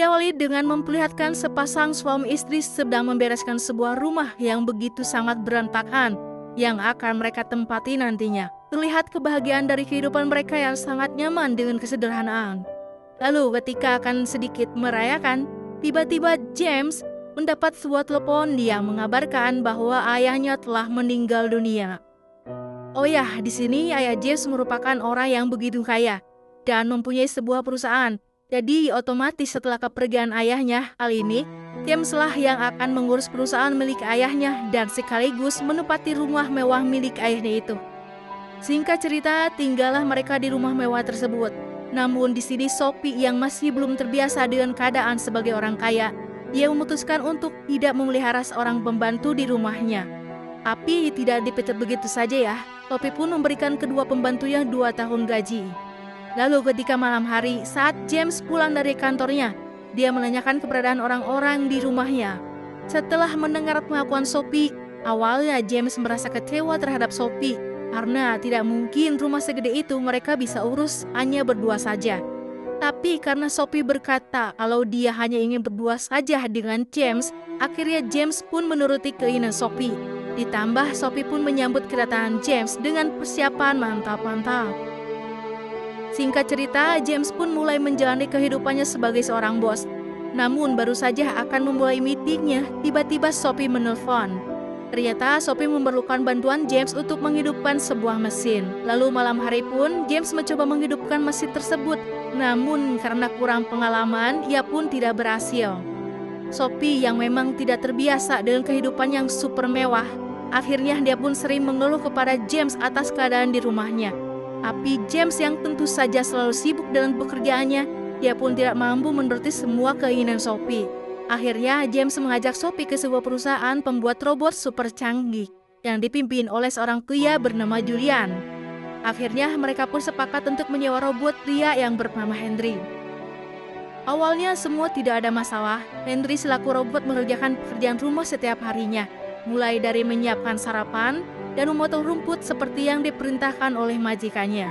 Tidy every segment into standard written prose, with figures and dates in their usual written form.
diawali dengan memperlihatkan sepasang suami istri sedang membereskan sebuah rumah yang begitu sangat berantakan yang akan mereka tempati nantinya. Terlihat kebahagiaan dari kehidupan mereka yang sangat nyaman dengan kesederhanaan. Lalu ketika akan sedikit merayakan, tiba-tiba James mendapat sebuah telepon yang mengabarkan bahwa ayahnya telah meninggal dunia. Oh ya, di sini ayah James merupakan orang yang begitu kaya dan mempunyai sebuah perusahaan. Jadi otomatis setelah kepergian ayahnya, kali ini James lah yang akan mengurus perusahaan milik ayahnya dan sekaligus menempati rumah mewah milik ayahnya itu. Singkat cerita, tinggallah mereka di rumah mewah tersebut. Namun di sini Sophie yang masih belum terbiasa dengan keadaan sebagai orang kaya, dia memutuskan untuk tidak memelihara seorang pembantu di rumahnya. Tapi tidak dipecat begitu saja ya. Sophie pun memberikan kedua pembantunya 2 tahun gaji. Lalu ketika malam hari saat James pulang dari kantornya, dia menanyakan keberadaan orang-orang di rumahnya. Setelah mendengar pengakuan Sophie, awalnya James merasa kecewa terhadap Sophie karena tidak mungkin rumah segede itu mereka bisa urus hanya berdua saja. Tapi karena Sophie berkata kalau dia hanya ingin berdua saja dengan James, akhirnya James pun menuruti keinginan Sophie. Ditambah Sophie pun menyambut kedatangan James dengan persiapan mantap-mantap. Singkat cerita, James pun mulai menjalani kehidupannya sebagai seorang bos. Namun baru saja akan memulai meetingnya, tiba-tiba Sophie menelpon. Ternyata Sophie memerlukan bantuan James untuk menghidupkan sebuah mesin. Lalu malam hari pun James mencoba menghidupkan mesin tersebut. Namun karena kurang pengalaman, ia pun tidak berhasil. Sophie yang memang tidak terbiasa dengan kehidupan yang super mewah, akhirnya dia pun sering mengeluh kepada James atas keadaan di rumahnya. Tapi James yang tentu saja selalu sibuk dengan pekerjaannya, dia pun tidak mampu menuruti semua keinginan Sophie. Akhirnya James mengajak Sophie ke sebuah perusahaan pembuat robot super canggih yang dipimpin oleh seorang pria bernama Julian. Akhirnya mereka pun sepakat untuk menyewa robot pria yang bernama Henry. Awalnya semua tidak ada masalah. Henry selaku robot mengerjakan pekerjaan rumah setiap harinya, mulai dari menyiapkan sarapan dan memotong rumput seperti yang diperintahkan oleh majikannya.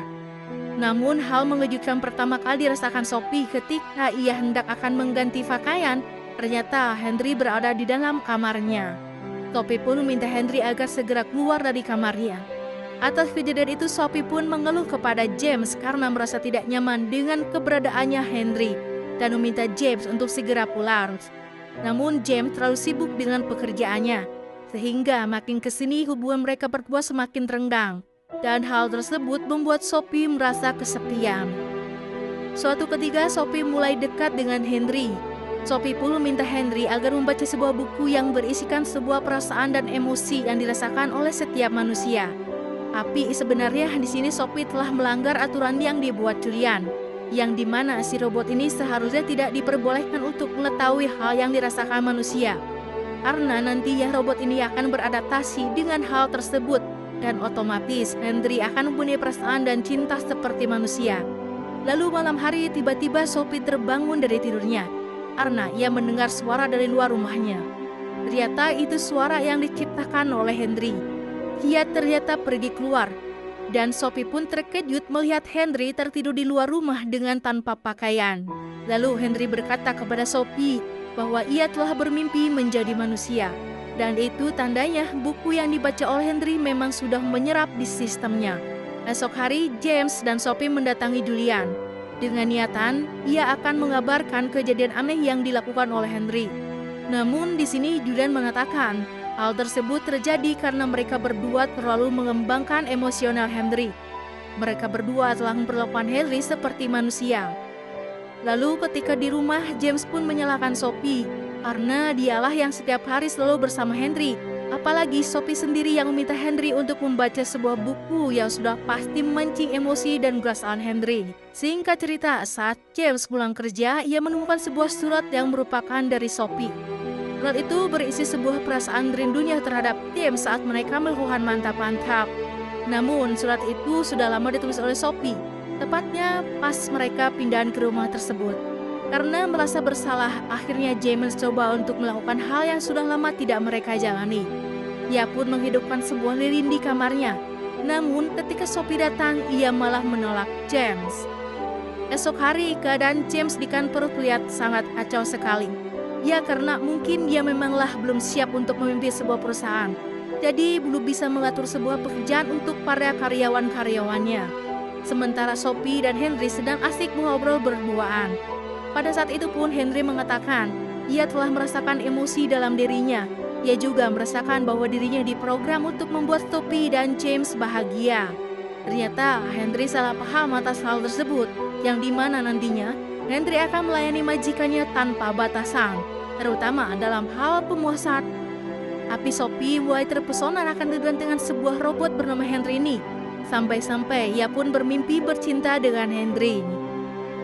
Namun hal mengejutkan pertama kali dirasakan Sophie ketika ia hendak akan mengganti pakaian. Ternyata Henry berada di dalam kamarnya. Sophie pun meminta Henry agar segera keluar dari kamarnya. Atas kejadian itu Sophie pun mengeluh kepada James karena merasa tidak nyaman dengan keberadaannya Henry dan meminta James untuk segera pulang. Namun James terlalu sibuk dengan pekerjaannya, sehingga makin kesini hubungan mereka berdua semakin renggang. Dan hal tersebut membuat Sophie merasa kesepian. Suatu ketika Sophie mulai dekat dengan Henry. Sophie pun meminta Henry agar membaca sebuah buku yang berisikan sebuah perasaan dan emosi yang dirasakan oleh setiap manusia. Tapi sebenarnya di sini Sophie telah melanggar aturan yang dibuat Julian, yang dimana si robot ini seharusnya tidak diperbolehkan untuk mengetahui hal yang dirasakan manusia. Karena nantinya robot ini akan beradaptasi dengan hal tersebut dan otomatis Henry akan mempunyai perasaan dan cinta seperti manusia. Lalu malam hari tiba-tiba Sophie terbangun dari tidurnya karena ia mendengar suara dari luar rumahnya. Ternyata itu suara yang diciptakan oleh Henry. Ia ternyata pergi keluar dan Sophie pun terkejut melihat Henry tertidur di luar rumah dengan tanpa pakaian. Lalu Henry berkata kepada Sophie bahwa ia telah bermimpi menjadi manusia. Dan itu tandanya buku yang dibaca oleh Henry memang sudah menyerap di sistemnya. Esok hari James dan Sophie mendatangi Julian. Dengan niatan, ia akan mengabarkan kejadian aneh yang dilakukan oleh Henry. Namun di sini Julian mengatakan, hal tersebut terjadi karena mereka berdua terlalu mengembangkan emosional Henry. Mereka berdua telah memperlakukan Henry seperti manusia. Lalu ketika di rumah, James pun menyalahkan Sophie karena dialah yang setiap hari selalu bersama Henry. Apalagi Sophie sendiri yang meminta Henry untuk membaca sebuah buku yang sudah pasti memancing emosi dan perasaan Henry. Singkat cerita, saat James pulang kerja, ia menemukan sebuah surat yang merupakan dari Sophie. Surat itu berisi sebuah perasaan rindunya terhadap James saat mereka melakukan mantap-mantap. Namun surat itu sudah lama ditulis oleh Sophie, tepatnya pas mereka pindahan ke rumah tersebut. Karena merasa bersalah, akhirnya James coba untuk melakukan hal yang sudah lama tidak mereka jalani. Ia pun menghidupkan sebuah lilin di kamarnya. Namun ketika Sophie datang, ia malah menolak James. Esok hari, keadaan James di kantor terlihat sangat kacau sekali. Ya, karena mungkin dia memanglah belum siap untuk memimpin sebuah perusahaan. Jadi belum bisa mengatur sebuah pekerjaan untuk para karyawan-karyawannya. Sementara Sophie dan Henry sedang asik mengobrol berduaan. Pada saat itu pun Henry mengatakan, ia telah merasakan emosi dalam dirinya. Ia juga merasakan bahwa dirinya diprogram untuk membuat Sophie dan James bahagia. Ternyata Henry salah paham atas hal tersebut, yang dimana nantinya Henry akan melayani majikannya tanpa batasan, terutama dalam hal pemuasan. Tapi Sophie mulai terpesona akan kegantengan sebuah robot bernama Henry ini. Sampai-sampai ia pun bermimpi bercinta dengan Henry.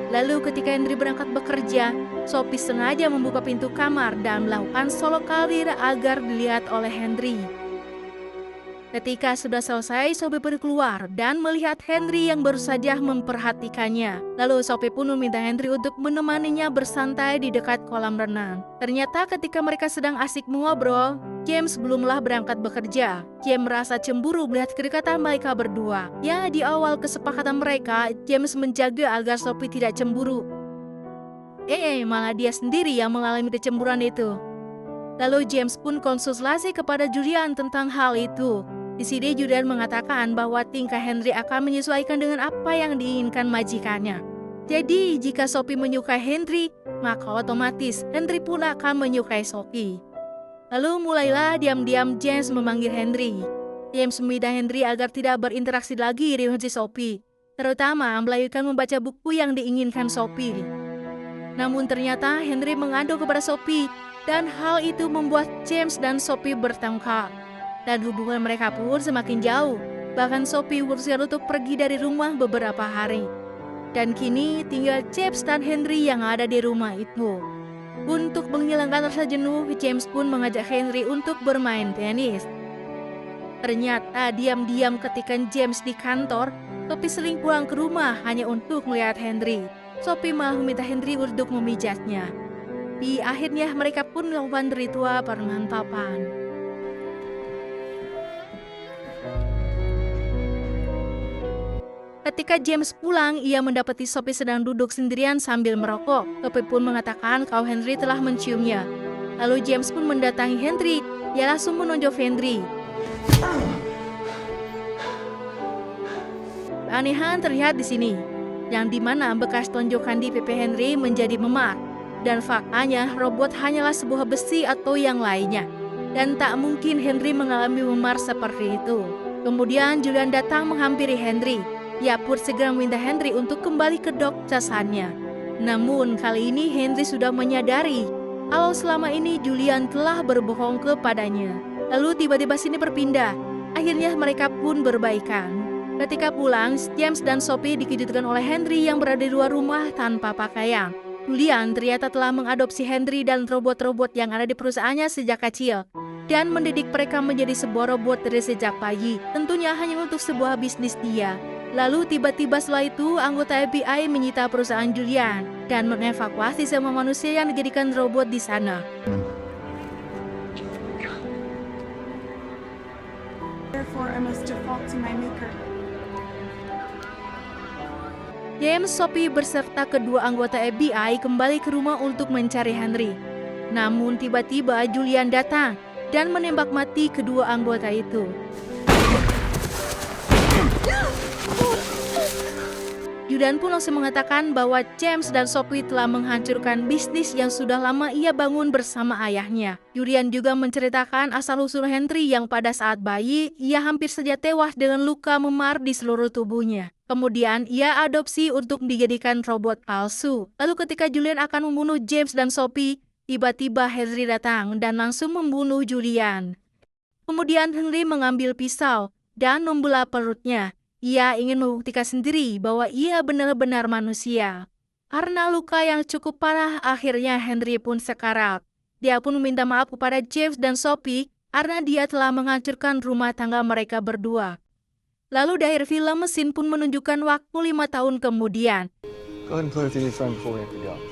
Lalu ketika Henry berangkat bekerja, Sophie sengaja membuka pintu kamar dan melakukan solo karir agar dilihat oleh Henry. Ketika sudah selesai, Sophie pergi keluar dan melihat Henry yang baru saja memperhatikannya. Lalu Sophie pun meminta Henry untuk menemaninya bersantai di dekat kolam renang. Ternyata ketika mereka sedang asik mengobrol, James belumlah berangkat bekerja. James merasa cemburu melihat kedekatan mereka berdua. Ya, di awal kesepakatan mereka, James menjaga agar Sophie tidak cemburu. Malah dia sendiri yang mengalami kecemburuan itu. Lalu James pun konsultasi kepada Julian tentang hal itu. Di sini Julian mengatakan bahwa tingkah Henry akan menyesuaikan dengan apa yang diinginkan majikannya. Jadi jika Sophie menyukai Henry, maka otomatis Henry pun akan menyukai Sophie. Lalu mulailah diam-diam James memanggil Henry. James meminta Henry agar tidak berinteraksi lagi dengan si Sophie, terutama melanjutkan membaca buku yang diinginkan Sophie. Namun ternyata Henry mengadu kepada Sophie, dan hal itu membuat James dan Sophie bertengkar. Dan hubungan mereka pun semakin jauh. Bahkan Sophie berusaha untuk pergi dari rumah beberapa hari. Dan kini tinggal James dan Henry yang ada di rumah itu. Untuk menghilangkan rasa jenuh, James pun mengajak Henry untuk bermain tenis. Ternyata diam-diam ketika James di kantor, Sophie sering pulang ke rumah hanya untuk melihat Henry. Sophie malah meminta Henry untuk memijatnya. Di akhirnya mereka pun melakukan ritual permantapan. Ketika James pulang, ia mendapati Sophie sedang duduk sendirian sambil merokok. Sophie pun mengatakan kalau Henry telah menciumnya. Lalu James pun mendatangi Henry. Ia langsung menonjok Henry. Keanehan terlihat di sini, yang dimana bekas tonjokan di pipi Henry menjadi memar. Dan faktanya robot hanyalah sebuah besi atau yang lainnya. Dan tak mungkin Henry mengalami memar seperti itu. Kemudian Julian datang menghampiri Henry. Ia pun segera meminta Henry untuk kembali ke doktersannya. Namun kali ini Henry sudah menyadari kalau selama ini Julian telah berbohong kepadanya. Lalu tiba-tiba sini berpindah. Akhirnya mereka pun berbaikan. Ketika pulang, James dan Sophie dikejutkan oleh Henry yang berada di luar rumah tanpa pakaian. Julian ternyata telah mengadopsi Henry dan robot-robot yang ada di perusahaannya sejak kecil dan mendidik mereka menjadi sebuah robot dari sejak pagi, tentunya hanya untuk sebuah bisnis dia. Lalu tiba-tiba setelah itu anggota FBI menyita perusahaan Julian dan mengevakuasi semua manusia yang dijadikan robot di sana. Therefore, I must default to my maker. James, Sophie beserta kedua anggota FBI kembali ke rumah untuk mencari Henry. Namun tiba-tiba Julian datang dan menembak mati kedua anggota itu. Julian pun langsung mengatakan bahwa James dan Sophie telah menghancurkan bisnis yang sudah lama ia bangun bersama ayahnya. Julian juga menceritakan asal-usul Henry yang pada saat bayi, ia hampir saja tewas dengan luka memar di seluruh tubuhnya. Kemudian ia adopsi untuk dijadikan robot palsu. Lalu ketika Julian akan membunuh James dan Sophie, tiba-tiba Henry datang dan langsung membunuh Julian. Kemudian Henry mengambil pisau dan membelah perutnya. Ia ingin membuktikan sendiri bahwa ia benar-benar manusia. Karena luka yang cukup parah, akhirnya Henry pun sekarat. Dia pun meminta maaf kepada James dan Sophie karena dia telah menghancurkan rumah tangga mereka berdua. Lalu di akhir film, mesin pun menunjukkan waktu 5 tahun kemudian. Go ahead and play with your new friend before we have to go.